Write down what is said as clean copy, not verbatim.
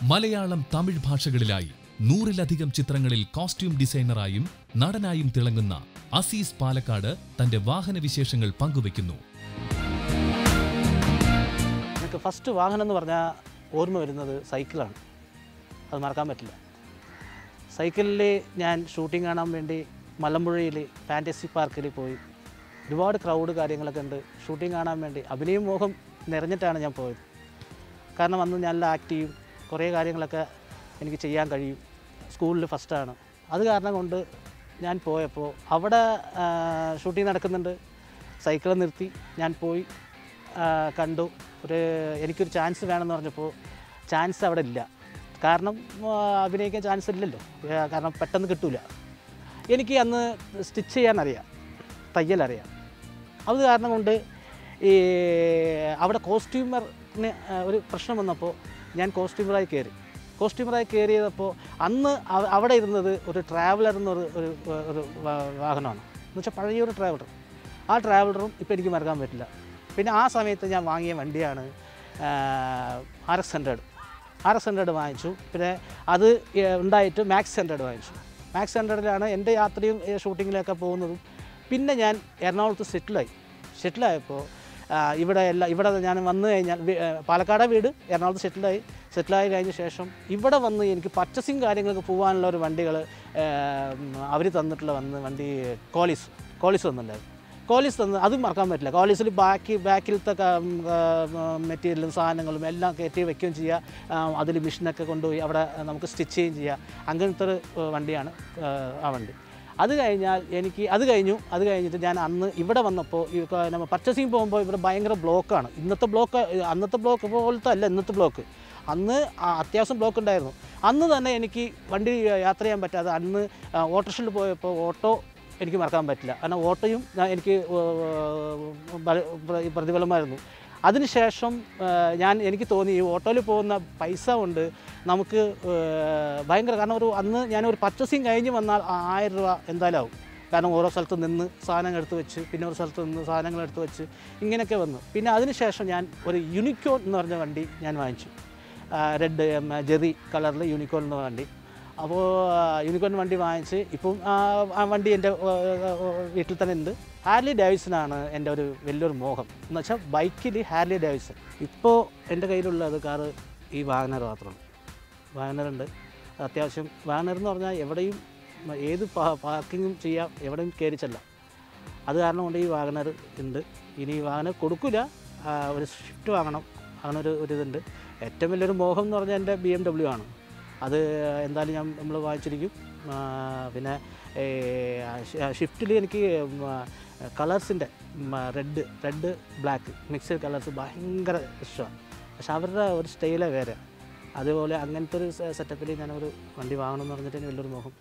മലയാളം തമിഴ് ഭാഷകളിലായി 100-ലധികം ചിത്രങ്ങളിൽ കോസ്റ്റ്യൂം ഡിസൈനറായും നടനായും തിളങ്ങുന്ന അസീസ് പാലക്കാട് തന്റെ വാഹന വിശേഷങ്ങൾ പങ്കുവെക്കുന്നു. എനിക്ക് ഫസ്റ്റ് വാഹനം എന്ന് പറഞ്ഞാൽ ഓർമ്മ വരുന്നത് സൈക്കിളാണ്. അത് മറക്കാൻ പറ്റില്ല. സൈക്കിളിൽ ഞാൻ ഷൂട്ടിംഗ് കാണാൻ വേണ്ടി മലമ്പുഴയിൽ ഫാൻറ്റസി പാർക്കിൽ പോയി. ഒരുപാട് ക്രൗഡ് കാര്യങ്ങളൊക്കെ ഉണ്ട്. ഷൂട്ടിംഗ് കാണാൻ വേണ്ടി അഭിനയം മോഹം നിറഞ്ഞിട്ടാണ് ഞാൻ പോയത്. കാരണം അന്ന് നല്ല ആക്റ്റീവ്, കുറേ കാര്യങ്ങളൊക്കെ എനിക്ക് ചെയ്യാൻ കഴിയും. സ്കൂളിൽ ഫസ്റ്റാണ്. അത് കാരണം കൊണ്ട് ഞാൻ പോയപ്പോൾ അവിടെ ഷൂട്ടിംഗ് നടക്കുന്നുണ്ട്. സൈക്കിൾ നിർത്തി ഞാൻ പോയി കണ്ടു. എനിക്കൊരു ചാൻസ് വേണമെന്ന് പറഞ്ഞപ്പോൾ ചാൻസ് അവിടെ ഇല്ല. കാരണം അഭിനയിക്കാൻ ചാൻസ് ഇല്ലല്ലോ, കാരണം പെട്ടെന്ന് കിട്ടില്ല. എനിക്ക് അന്ന് സ്റ്റിച്ച് ചെയ്യാനറിയാം, തയ്യലറിയാം. അത് കാരണം കൊണ്ട് അവിടെ കോസ്റ്റ്യൂമറിന് ഒരു പ്രശ്നം വന്നപ്പോൾ ഞാൻ കോസ്റ്റ്യൂമറായി കയറിയപ്പോൾ അന്ന് അവിടെ ഇരുന്നത് ഒരു ട്രാവലർ എന്നൊരു വാഹനമാണ്. എന്ന് വെച്ചാൽ പഴയൊരു ട്രാവലർ. ആ ട്രാവലറും ഇപ്പോൾ എനിക്ക് മറക്കാൻ പറ്റില്ല. പിന്നെ ആ സമയത്ത് ഞാൻ വാങ്ങിയ വണ്ടിയാണ് RX 100 വാങ്ങിച്ചു. പിന്നെ അത് ഉണ്ടായിട്ട് Max 100 വാങ്ങിച്ചു. Max 100ലാണ് എൻ്റെ യാത്രയും ഷൂട്ടിങ്ങിലൊക്കെ പോകുന്നതും. പിന്നെ ഞാൻ എറണാകുളത്ത് സെറ്റിലായപ്പോൾ ഇവിടെ ഞാൻ വന്നു കഴിഞ്ഞാൽ പാലക്കാട് വീട്, എറണാകുളത്ത് സെറ്റിലായി കഴിഞ്ഞ ശേഷം ഇവിടെ വന്ന് എനിക്ക് പർച്ചേസിങ് കാര്യങ്ങളൊക്കെ പോകാനുള്ള ഒരു വണ്ടികൾ അവർ തന്നിട്ടുള്ള വണ്ടി കോളീസ് വന്നിട്ടുണ്ടായിരുന്നു. കോളീസ് തന്ന് അതും മറക്കാൻ പറ്റില്ല. കോളീസിൽ ബാക്കിലത്തെ മെറ്റീരിയലും സാധനങ്ങളും എല്ലാം കയറ്റി വയ്ക്കുകയും ചെയ്യുക. അതിൽ മെഷീനൊക്കെ കൊണ്ടുപോയി അവിടെ നമുക്ക് സ്റ്റിച്ച് ചെയ്യുകയും ചെയ്യുക. അങ്ങനത്തെ ഒരു വണ്ടിയാണ് ആ വണ്ടി. അത് കഴിഞ്ഞിട്ട് ഞാൻ അന്ന് ഇവിടെ വന്നപ്പോൾ നമ്മൾ പർച്ചേസിങ് പോകുമ്പോൾ ഇവിടെ ഭയങ്കര ബ്ലോക്കാണ്. അന്നത്തെ ബ്ലോക്ക് പോലത്തെ അല്ല ഇന്നത്തെ ബ്ലോക്ക്. അന്ന് അത്യാവശ്യം ബ്ലോക്ക് ഉണ്ടായിരുന്നു. അന്ന് തന്നെ എനിക്ക് വണ്ടി യാത്ര ചെയ്യാൻ പറ്റാതെ അന്ന് ഓട്ടോറിക്ഷയിൽ പോയപ്പോൾ ഓട്ടോ എനിക്ക് മറക്കാൻ പറ്റില്ല. കാരണം ഓട്ടോയും എനിക്ക് പ്രതിഫലമായിരുന്നു. അതിനുശേഷം എനിക്ക് തോന്നി ഈ ഓട്ടോയിൽ പോകുന്ന പൈസ കൊണ്ട് നമുക്ക് ഭയങ്കര, കാരണം അന്ന് ഞാനൊരു പർച്ചേസിങ് കഴിഞ്ഞ് വന്നാൽ 1000 രൂപ എന്തായാലും ആവും. കാരണം ഓരോ സ്ഥലത്ത് നിന്ന് സാധനങ്ങൾ എടുത്ത് വെച്ച്, പിന്നെ ഒരു സ്ഥലത്ത് നിന്ന് സാധനങ്ങൾ എടുത്ത് വെച്ച്, ഇങ്ങനെയൊക്കെ വന്നു. പിന്നെ അതിനുശേഷം ഞാൻ ഒരു യൂണിക്കോൺ എന്ന് പറഞ്ഞ വണ്ടി ഞാൻ വാങ്ങിച്ചു. റെഡ് ജെറി കളറിൽ യൂണിക്കോൺ എന്ന വണ്ടി. അപ്പോൾ യൂണിക്കോൺ വണ്ടി വാങ്ങിച്ച് ഇപ്പം ആ വണ്ടി എൻ്റെ വീട്ടിൽ തന്നെ ഉണ്ട്. ഹാർലി ഡേവിഡ്സനാണ് എൻ്റെ ഒരു വലിയൊരു മോഹം. എന്ന് വെച്ചാൽ ബൈക്കിൽ ഹാർലി ഡേവിഡ്സൺ. ഇപ്പോൾ എൻ്റെ കയ്യിലുള്ളത് കാറ് ഈ വാഗനർ മാത്രമാണ്. വാഗനറുണ്ട്. അത്യാവശ്യം വാഗനർ എന്ന് പറഞ്ഞാൽ എവിടെയും ഏത് പാർക്കിങ്ങും ചെയ്യാം, എവിടെയും കയറി ചെല്ലാം. അത് കാരണം കൊണ്ട് ഈ വാഗനർ ഉണ്ട്. ഇനി വാഗനർ കൊടുക്കില്ല, ഒരു സ്വിഫ്റ്റ് വാങ്ങണം, അങ്ങനെ ഒരു ഇതുണ്ട്. ഏറ്റവും വലിയൊരു മോഹം എന്ന് പറഞ്ഞാൽ എൻ്റെ BMW ആണ്. അത് എന്തായാലും നമ്മൾ വാങ്ങിച്ചിരിക്കും. പിന്നെ ഷിഫ്റ്റിൽ എനിക്ക് കളേഴ്സിൻ്റെ റെഡ് ബ്ലാക്ക് മിക്സഡ് കളേഴ്സ് ഭയങ്കര ഇഷ്ടമാണ്. പക്ഷെ അവരുടെ ഒരു സ്റ്റൈലേ വേറെ. അതുപോലെ അങ്ങനത്തെ ഒരു സെറ്റപ്പിൽ ഞാനൊരു വണ്ടി വാങ്ങണമെന്ന് പറഞ്ഞിട്ട് വലിയൊരു മോഹം.